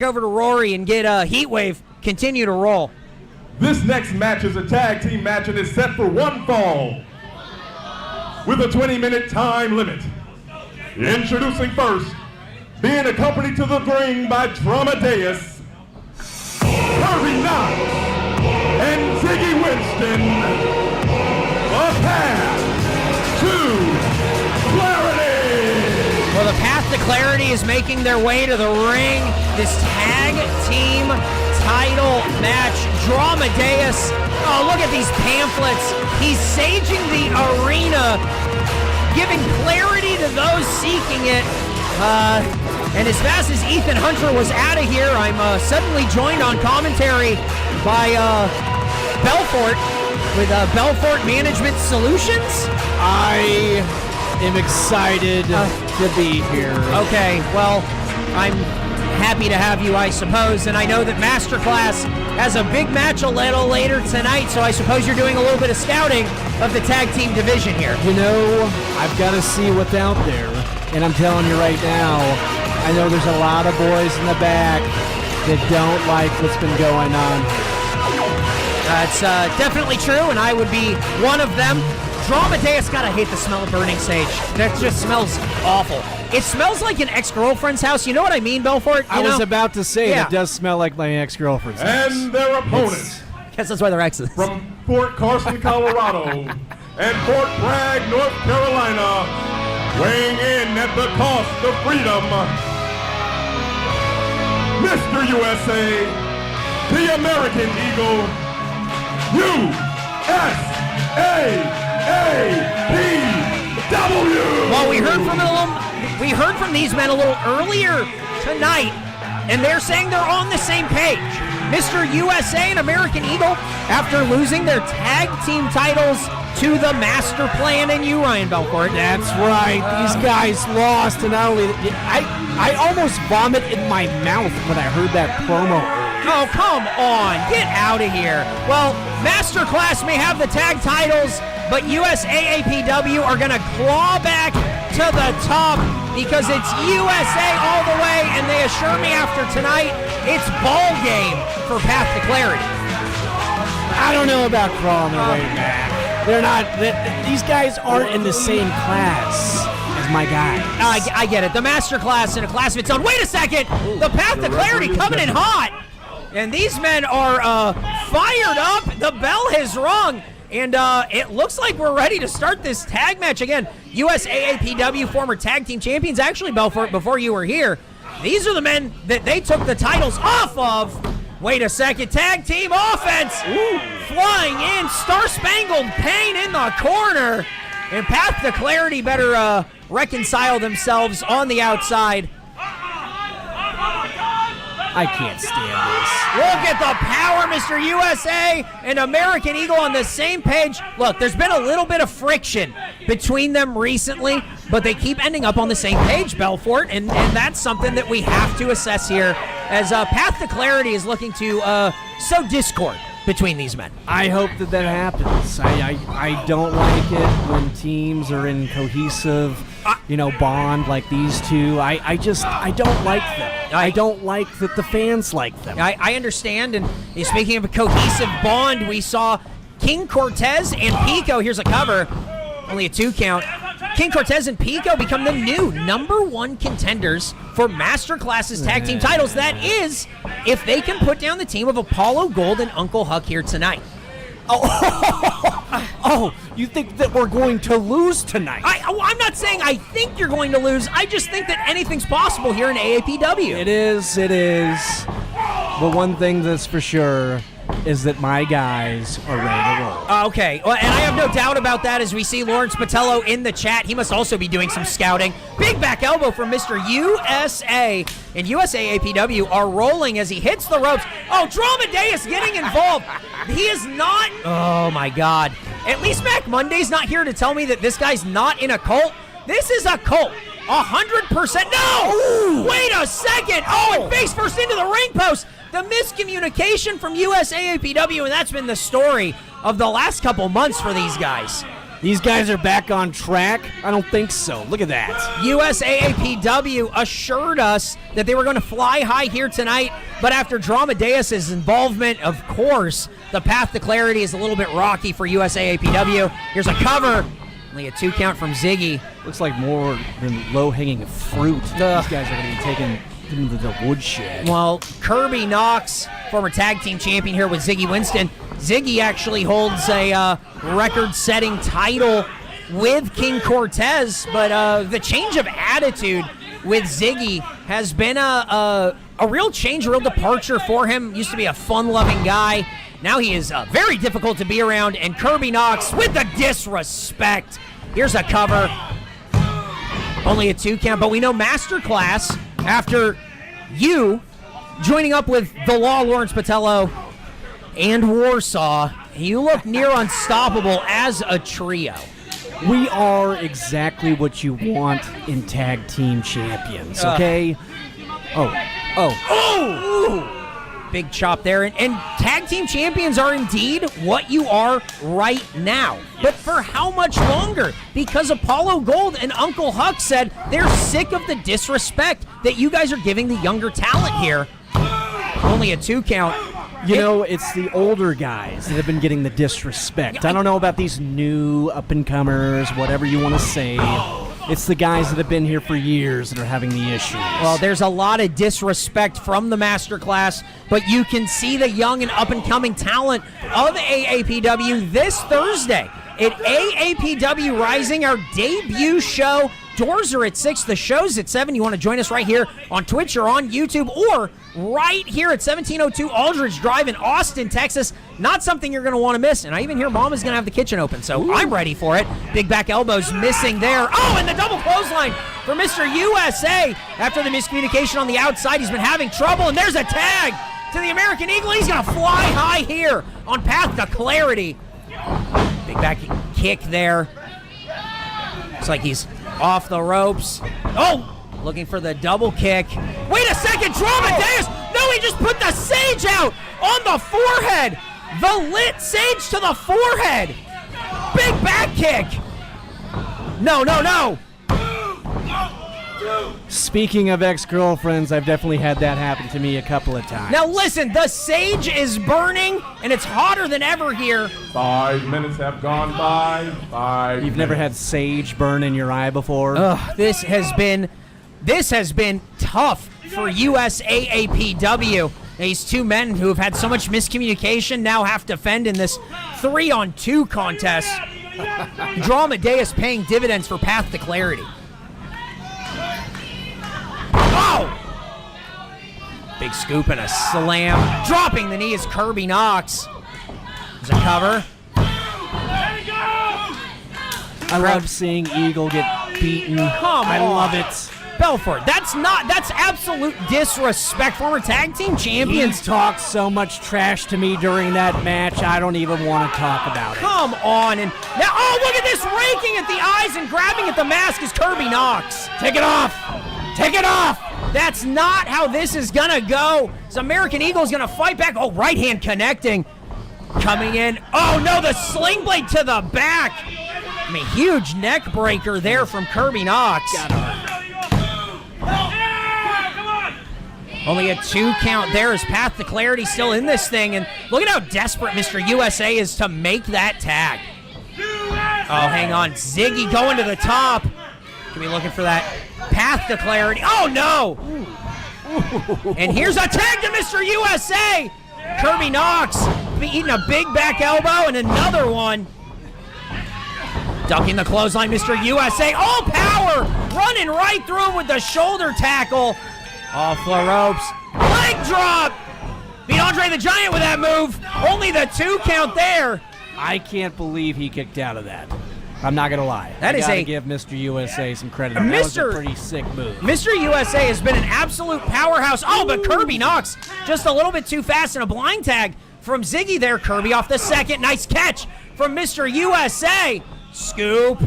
over to Rory and get Heatwave continue to roll. This next match is a tag team match and is set for one fall with a 20-minute time limit. Introducing first, being accompanied to the ring by Dramadeus, Harvey Knox, and Ziggy Winston. A path to clarity. Well, the path to clarity is making their way to the ring. This tag team title match. Dramadeus, oh, look at these pamphlets. He's saging the arena, giving clarity to those seeking it. And as fast as Ethan Hunter was out of here, I'm suddenly joined on commentary by Belfort with Belfort Management Solutions. I am excited to be here. Okay, well, I'm happy to have you, I suppose, and I know that Masterclass has a big match a little later tonight, so I suppose you're doing a little bit of scouting of the tag team division here. You know, I've got to see what's out there, and I'm telling you right now, I know there's a lot of boys in the back that don't like what's been going on. That's definitely true, and I would be one of them. Dramadeus, gotta hate the smell of burning sage. That just smells awful. It smells like an ex-girlfriend's house. You know what I mean, Belfort? I was about to say, it does smell like my ex-girlfriend's house. And their opponents. Guess that's why they're exes. From Fort Carson, Colorado, and Fort Bragg, North Carolina, weighing in at the cost of freedom, Mr. USA, the American Eagle, USAAPW. Well, we heard from these men a little earlier tonight, and they're saying they're on the same page. Mr. USA and American Eagle, after losing their tag team titles to the Master Plan and you, Ryan Belfort. That's right. These guys lost, and not only I almost vomit in my mouth when I heard that promo. Oh, come on. Get out of here. Well, Masterclass may have the tag titles, but USAAPW are going to claw back to the top because it's USA all the way, and they assure me after tonight it's ball game for Path to Clarity. I don't know about crawling their way back. They're not. These guys aren't in the same class as my guys. I get it. The Masterclass in a class of its own. Wait a second. The Path to Clarity coming in hot. And these men are fired up. The bell has rung. And it looks like we're ready to start this tag match again. USAAPW former tag team champions. Actually, Belfort, before you were here, these are the men that they took the titles off of. Wait a second. Tag team offense. Ooh. Flying in. Star-Spangled Pain in the corner. And Path to Clarity better reconcile themselves on the outside. I can't stand this. Look at the power, Mr. USA and American Eagle on the same page. Look, there's been a little bit of friction between them recently, but they keep ending up on the same page, Belfort, and that's something that we have to assess here as Path to Clarity is looking to sow discord between these men. I hope that happens. I don't like it when teams are in cohesive, bond like these two. I don't like them. I don't like that the fans like them. I understand, and speaking of a cohesive bond, we saw King Cortez and Pico, here's a cover, only a 2 count. King Cortez and Pico become the new #1 contenders for Masterclass's tag team titles. That is, if they can put down the team of Apollo Gold and Uncle Huck here tonight. Oh, you think that we're going to lose tonight? I'm not saying I think you're going to lose. I just think that anything's possible here in AAPW. It is. The one thing that's for sure is that my guys are ready to roll. Okay, well, and I have no doubt about that as we see Lawrence Patello in the chat. He must also be doing some scouting. Big back elbow from Mr. USA, and USAAPW are rolling as he hits the ropes. Oh, Dramadeus getting involved. He is not, oh my God. At least Mac Monday's not here to tell me that this guy's not in a cult. This is a cult. 100%. No! Ooh. Wait a second. Oh, and face first into the ring post. The miscommunication from USAAPW, and that's been the story of the last couple months for these guys. These guys are back on track? I don't think so. Look at that. USAAPW assured us that they were going to fly high here tonight, but after Dramadeus' involvement, of course, the path to clarity is a little bit rocky for USAAPW. Here's a cover. Only a 2 count from Ziggy. Looks like more than low-hanging fruit. These guys are going to be taken into the woodshed. Well, Kirby Knox, former tag team champion here with Ziggy Winston. Ziggy actually holds a record-setting title with King Cortez, but the change of attitude with Ziggy has been a real change, a real departure for him. Used to be a fun-loving guy. Now he is very difficult to be around, and Kirby Knox with the disrespect. Here's a cover. Only a 2 count, but we know Masterclass, after you joining up with the Law, Lawrence Patello, and Warsaw, you look near unstoppable as a trio. We are exactly what you want in tag team champions, okay? Oh! Big chop there. And tag team champions are indeed what you are right now. But for how much longer? Because Apollo Gold and Uncle Huck said they're sick of the disrespect that you guys are giving the younger talent here. Only a 2 count. You know, it's the older guys that have been getting the disrespect. I don't know about these new up-and-comers, whatever you want to say. It's the guys that have been here for years that are having the issues. Well, there's a lot of disrespect from the Masterclass, but you can see the young and up-and-coming talent of AAPW this Thursday at AAPW Rising, our debut show. Doors are at 6. The show's at 7. You want to join us right here on Twitch or on YouTube or right here at 1702 Aldridge Drive in Austin, Texas. Not something you're going to want to miss. And I even hear Mama's going to have the kitchen open, so I'm ready for it. Big back elbows missing there. Oh, and the double clothesline for Mr. USA. After the miscommunication on the outside, he's been having trouble, and there's a tag to the American Eagle. He's going to fly high here on Path to Clarity. Big back kick there. Looks like he's off the ropes. Oh, looking for the double kick. Wait a second, Dramadeus! No, he just put the sage out on the forehead. The lit sage to the forehead. Big back kick. No. Speaking of ex-girlfriends, I've definitely had that happen to me a couple of times. Now listen, the sage is burning, and it's hotter than ever here. 5 minutes have gone by. 5 You've never had sage burn in your eye before? This has been tough for USAAPW. These two men who have had so much miscommunication now have to fend in this 3-on-2 contest. Dramadeus paying dividends for Path to Clarity. Oh! Big scoop and a slam. Dropping the knee is Kirby Knox. There's a cover. I love seeing Eagle get beaten. I love it. Belfort, that's absolute disrespect. Former tag team champions. He's talked so much trash to me during that match, I don't even want to talk about it. Come on. And now, oh, look at this, raking at the eyes and grabbing at the mask is Kirby Knox. Take it off. Take it off. That's not how this is going to go. This American Eagle's going to fight back. Oh, right hand connecting. Coming in. Oh, no, the sling blade to the back. I mean, huge neck breaker there from Kirby Knox. Only a 2 count there as Path to Clarity still in this thing. And look at how desperate Mr. USA is to make that tag. Oh, hang on. Ziggy going to the top. Can be looking for that Path to Clarity. Oh, no. And here's a tag to Mr. USA. Kirby Knox eating a big back elbow and another one. Ducking the clothesline, Mr. USA. All power. Running right through him with the shoulder tackle. Off the ropes. Leg drop. Beat Andre the Giant with that move. Only the 2 count there. I can't believe he kicked out of that. I'm not going to lie. That is a give Mr. USA some credit. That was a pretty sick move. Mr. USA has been an absolute powerhouse. Oh, but Kirby Knox just a little bit too fast and a blind tag from Ziggy there. Kirby off the second. Nice catch from Mr. USA. Scoop.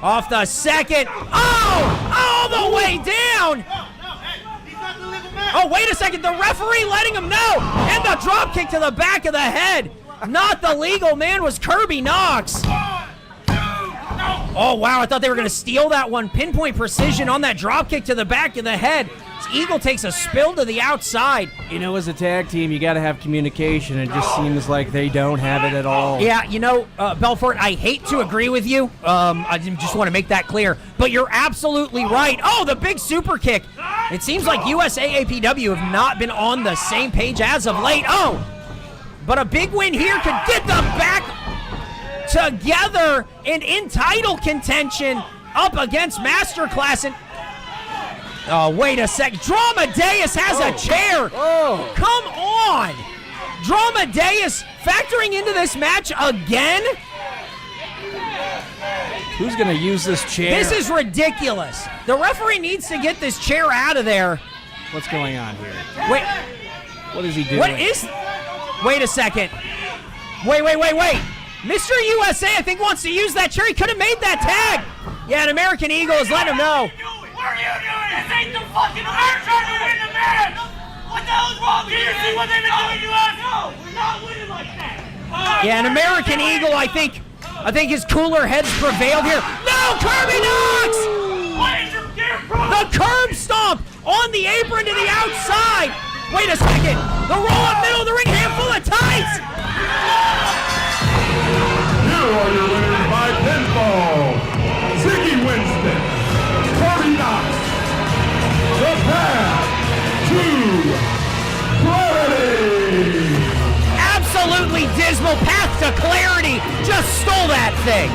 Off the second. Oh, all the way down. Oh, wait a second. The referee letting him know. And the drop kick to the back of the head. Not the legal man was Kirby Knox. Oh, wow, I thought they were going to steal that one. Pinpoint precision on that drop kick to the back of the head. This Eagle takes a spill to the outside. You know, as a tag team, you got to have communication. It just seems like they don't have it at all. Yeah, you know, Belfort, I hate to agree with you. I just want to make that clear. But you're absolutely right. Oh, the big super kick. It seems like USAAPW have not been on the same page as of late. Oh, but a big win here could get them back together and in title contention up against Masterclass. And oh, wait a sec. Dramadeus has a chair. Oh. Come on. Dramadeus factoring into this match again? Who's going to use this chair? This is ridiculous. The referee needs to get this chair out of there. What's going on here? Wait. What is he doing? What is... Wait a second. Wait. Mr. USA, I think, wants to use that chair. He could have made that tag. Yeah, an American Eagle has let him know. What are you doing? This ain't the fucking American trying to win the match. What the hell's wrong with you? You see what they've been doing to us? No, we're not winning like that. Yeah, an American Eagle, I think his cooler heads prevailed here. No, Kirby Knox! What is your gear, bro? The curb stomp on the apron to the outside. Wait a second. The roll up middle of the ring, handful of tights. Here are your winners by pinfall. Ziggy Winston, Kirby Knox, the path to clarity. Absolutely dismal path to clarity. Just stole that thing.